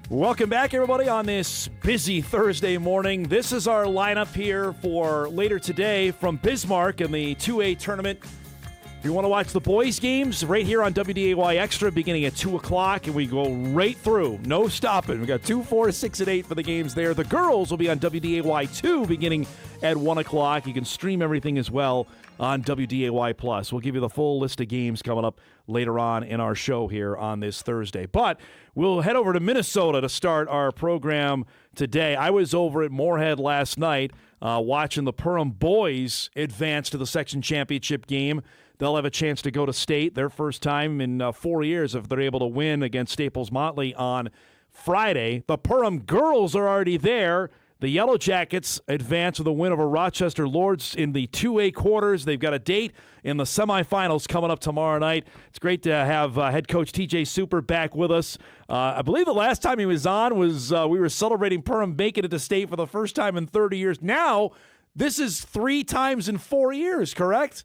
Welcome back, everybody, on this busy Thursday morning. This is our lineup here for later today from Bismarck in the 2A tournament. If you want to watch the boys' games, right here on WDAY Extra, beginning at 2 o'clock, and we go right through. No stopping. We got 2, 4, 6, and 8 for the games there. The girls will be on WDAY 2 beginning at 1 o'clock. You can stream everything as well on WDAY+. We'll give you the full list of games coming up later on in our show here on this Thursday. But we'll head over to Minnesota to start our program today. I was over at Moorhead last night watching the Perham boys advance to the section championship game. They'll have a chance to go to state, their first time in 4 years if they're able to win against Staples Motley on Friday. The Perham girls are already there. The Yellowjackets advance with a win over Rochester Lords in the 2A quarters. They've got a date in the semifinals coming up tomorrow night. It's great to have head coach TJ Super back with us. I believe the last time he was on was we were celebrating Perham making it to state for the first time in 30 years. Now, this is 3 times in 4 years, correct?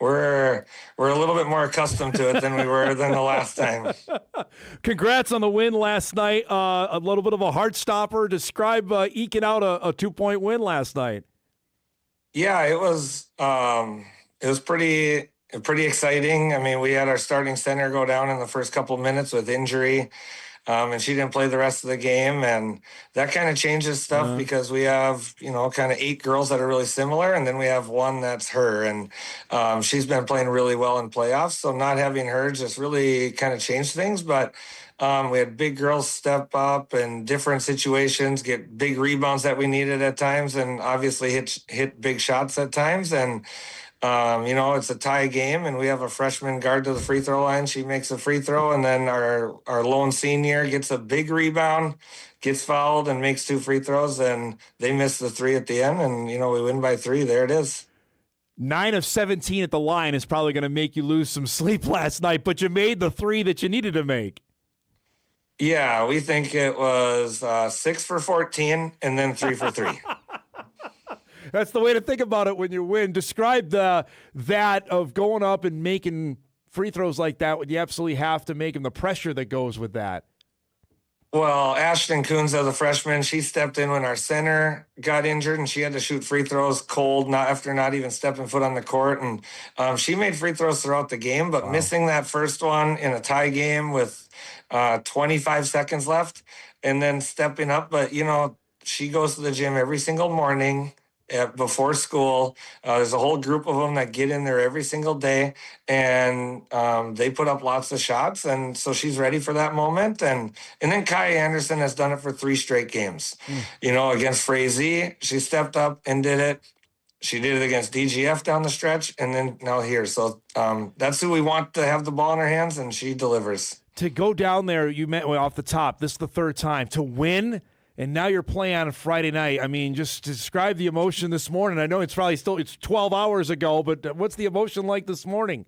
We're a little bit more accustomed to it than we were than the last time. Congrats on the win last night. A little bit of a heart stopper. Describe eking out a 2-point win last night. Yeah, it was pretty exciting. I mean, we had our starting center go down in the first couple of minutes with injury. And she didn't play the rest of the game. And that kind of changes stuff because we have, kind of 8 girls that are really similar. And then we have one that's her. And she's been playing really well in playoffs. So not having her just really kind of changed things. But we had big girls step up in different situations, get big rebounds that we needed at times, and obviously hit big shots at times. And it's a tie game, and we have a freshman guard to the free throw line. She makes a free throw, and then our lone senior gets a big rebound, gets fouled, and makes 2 free throws, and they miss the 3 at the end, and, we win by 3. There it is. 9 of 17 at the line is probably going to make you lose some sleep last night, but you made the 3 that you needed to make. Yeah, we think it was 6 for 14 and then 3 for 3. That's the way to think about it when you win. Describe that of going up and making free throws like that when you absolutely have to make them, the pressure that goes with that. Well, Ashton Coons, as a freshman, she stepped in when our center got injured, and she had to shoot free throws cold, after not even stepping foot on the court. And she made free throws throughout the game, but missing that first one in a tie game with 25 seconds left and then stepping up. But, she goes to the gym every single morning before school. There's a whole group of them that get in there every single day, and they put up lots of shots, and so she's ready for that moment. And then Kai Anderson has done it for 3 straight games. Against Frazee, she stepped up and did it. She did it against DGF down the stretch, and then now here. So that's who we want to have the ball in her hands, and she delivers. To go down there, you meant off the top, this is the 3rd time, to win. And now you're playing on a Friday night. I mean, just describe the emotion this morning. I know it's probably it's 12 hours ago, but what's the emotion like this morning?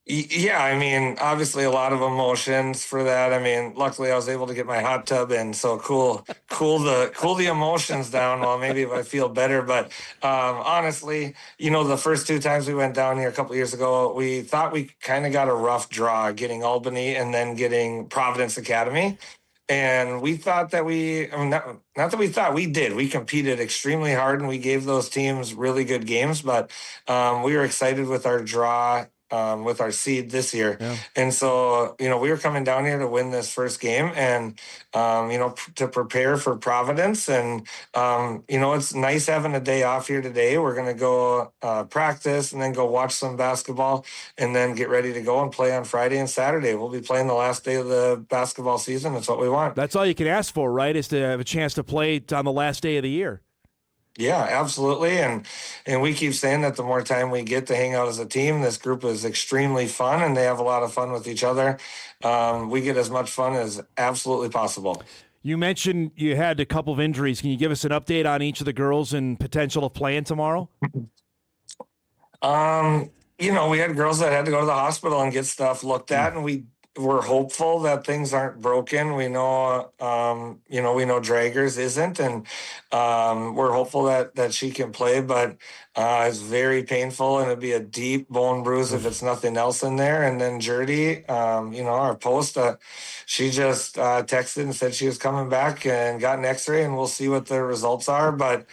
Yeah, I mean, obviously a lot of emotions for that. I mean, luckily I was able to get my hot tub in, so cool the emotions down. Well, maybe if I feel better, but honestly, the first 2 times we went down here a couple of years ago, we thought we kind of got a rough draw, getting Albany and then getting Providence Academy. And we thought that not that we thought, we did. We competed extremely hard, and we gave those teams really good games. But we were excited with our draw, with our seed this year. Yeah. And so, we were coming down here to win this first game and, to prepare for Providence. And, it's nice having a day off here today. We're going to go practice and then go watch some basketball and then get ready to go and play on Friday and Saturday. We'll be playing the last day of the basketball season. That's what we want. That's all you can ask for, right, is to have a chance to play on the last day of the year. Yeah, absolutely. And we keep saying that the more time we get to hang out as a team, this group is extremely fun, and they have a lot of fun with each other. We get as much fun as absolutely possible. You mentioned you had a couple of injuries. Can you give us an update on each of the girls and potential of playing tomorrow? We had girls that had to go to the hospital and get stuff looked at, and we we're hopeful that things aren't broken. We know, we know Draggers isn't, and we're hopeful that she can play, but it's very painful, and it'd be a deep bone bruise if it's nothing else in there. And then Jerdy, our post, she just texted and said she was coming back and got an X-ray, and we'll see what the results are. But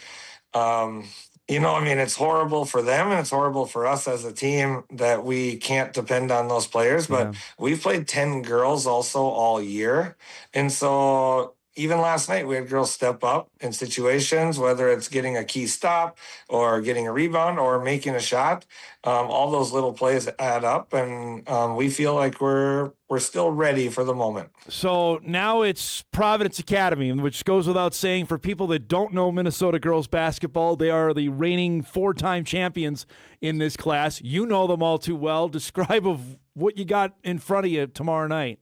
it's horrible for them and it's horrible for us as a team that we can't depend on those players. But we've played 10 girls also all year. And so even last night, we had girls step up in situations, whether it's getting a key stop or getting a rebound or making a shot. All those little plays add up, and we feel like we're still ready for the moment. So now it's Providence Academy, which goes without saying for people that don't know Minnesota girls basketball. They are the reigning 4-time champions in this class. You know them all too well. Describe of what you got in front of you tomorrow night.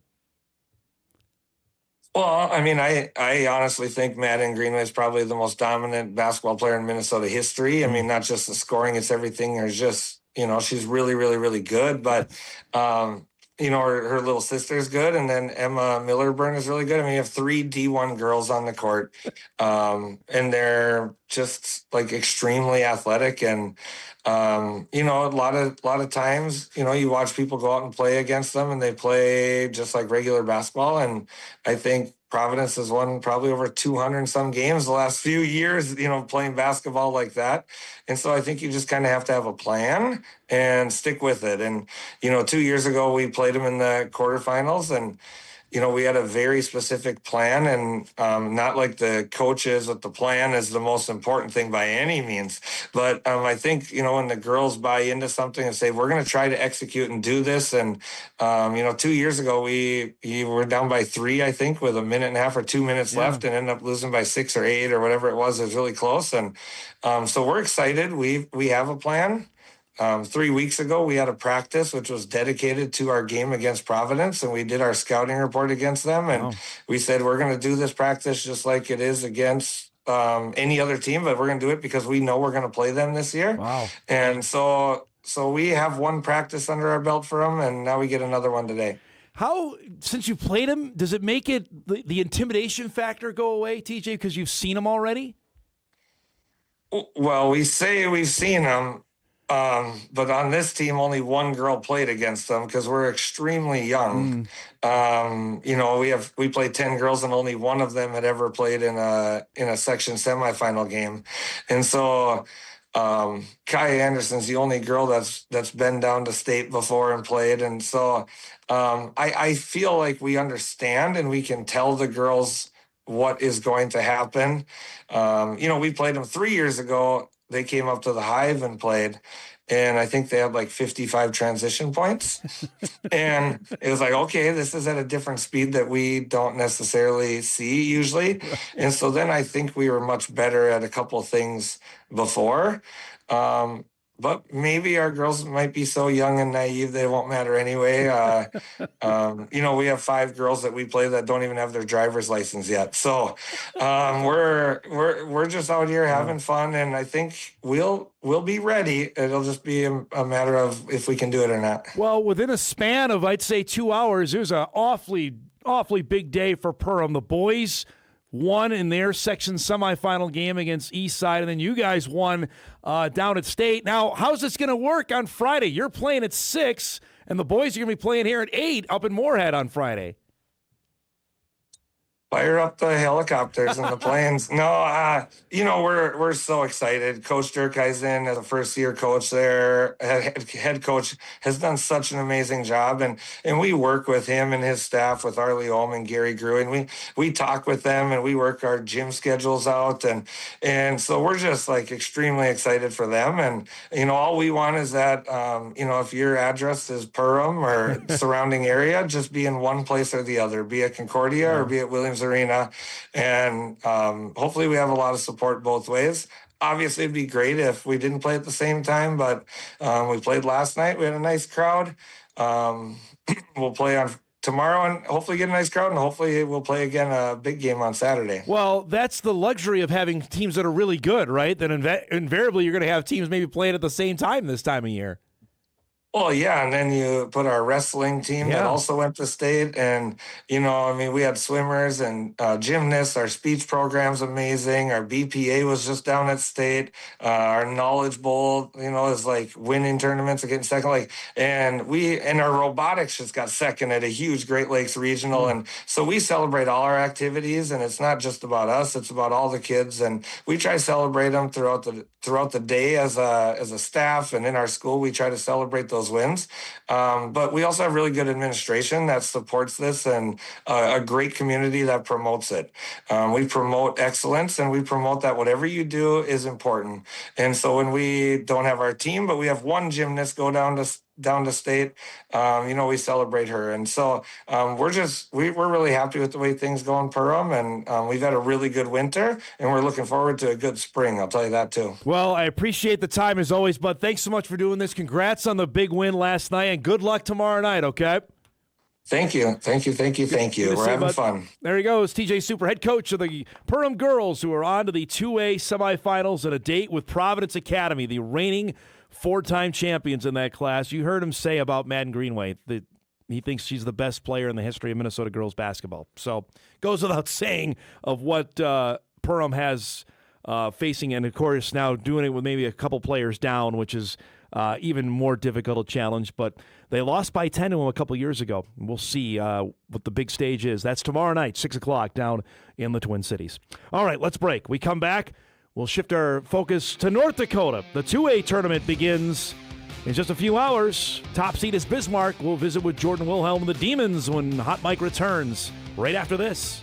Well, I honestly think Maddyn Greenway is probably the most dominant basketball player in Minnesota history. Not just the scoring, it's everything. There's just, she's really, really, really good. But, her little sister's good. And then Emma Millerburn is really good. You have 3 D1 girls on the court. And they're just like extremely athletic. And, a lot of times, you watch people go out and play against them and they play just like regular basketball. And I think Providence has won probably over 200 and some games the last few years, playing basketball like that. And so I think you just kind of have to have a plan and stick with it. And, 2 years ago, we played them in the quarterfinals, and we had a very specific plan, and not like the coaches with the plan is the most important thing by any means. But I think, when the girls buy into something and say, we're going to try to execute and do this. And, 2 years ago, we were down by 3, I think, with a minute and a half or 2 minutes left, and ended up losing by 6 or 8 or whatever it was. It was really close. And so we're excited. We have a plan. 3 weeks ago, we had a practice which was dedicated to our game against Providence, and we did our scouting report against them. And we said, we're going to do this practice just like it is against any other team, but we're going to do it because we know we're going to play them this year. Wow. And so we have one practice under our belt for them, and now we get another one today. How, since you played them, does it make it the intimidation factor go away, TJ, because you've seen them already? Well, we say we've seen them. But on this team, only one girl played against them because we're extremely young. We played 10 girls and only one of them had ever played in a section semifinal game. And so, Kai Anderson's the only girl that's been down to state before and played. And so, I feel like we understand and we can tell the girls what is going to happen. We played them 3 years ago. They came up to the Hive and played, and I think they had like 55 transition points. And it was like, okay, this is at a different speed that we don't necessarily see usually. And so then I think we were much better at a couple of things before. But maybe our girls might be so young and naive they won't matter anyway. We have 5 girls that we play that don't even have their driver's license yet. So we're just out here having fun, and I think we'll be ready. It'll just be a matter of if we can do it or not. Well, within a span of, I'd say, 2 hours, it was an awfully big day for Perham. The boys won in their section semifinal game against Eastside, and then you guys won down at State. Now, how's this going to work on Friday? You're playing at 6, and the boys are going to be playing here at 8 up in Moorhead on Friday. Fire up the helicopters and the planes. No, we're so excited. Coach Dirk Eisen, as a first-year coach there, head coach, has done such an amazing job. And we work with him and his staff, with Arlie Ohm and Gary Grew, and we talk with them, and we work our gym schedules out. And so we're just like extremely excited for them. And, all we want is that, if your address is Perham or surrounding area, just be in one place or the other, be at Concordia or be at Williams Arena, and hopefully we have a lot of support both ways. Obviously, it'd be great if we didn't play at the same time, but we played last night. We had a nice crowd. We'll play on tomorrow and hopefully get a nice crowd, and hopefully we'll play again a big game on Saturday. Well, that's the luxury of having teams that are really good, right? That invariably you're going to have teams maybe playing at the same time this time of year. Oh yeah, and then you put our wrestling team that Yeah. also went to state, and I mean, we had swimmers and gymnasts. Our speech program's amazing. Our BPA was just down at state. Our Knowledge Bowl, is like winning tournaments and getting second. And our robotics just got second at a huge Great Lakes regional, and so we celebrate all our activities, and it's not just about us; it's about all the kids, and we try to celebrate them throughout the day as a staff, and in our school we try to celebrate those wins. But we also have really good administration that supports this, and a great community that promotes it. We promote excellence, and we promote that whatever you do is important. And so when we don't have our team, but we have one gymnast go down to state, we celebrate her. And so we're really happy with the way things go in Perham, and we've had a really good winter, and we're looking forward to a good spring. I'll tell you that too. Well, I appreciate the time as always, bud. Thanks so much for doing this. Congrats on the big win last night, and good luck tomorrow night, okay? Thank you. We're having fun. There he goes, TJ Super, head coach of the Perham girls, who are on to the 2A semifinals and a date with Providence Academy, the reigning 4-time champions in that class. You heard him say about Maddyn Greenway that he thinks she's the best player in the history of Minnesota girls basketball. So goes without saying of what Perham has facing, and of course now doing it with maybe a couple players down, which is even more difficult a challenge. But they lost by 10 to them a couple years ago. We'll see what the big stage is. That's tomorrow night, 6 o'clock down in the Twin Cities. All right, let's break. We come back. We'll shift our focus to North Dakota. The 2A tournament begins in just a few hours. Top seed is Bismarck. We'll visit with Jordan Wilhelm and the Demons when Hot Mike returns right after this.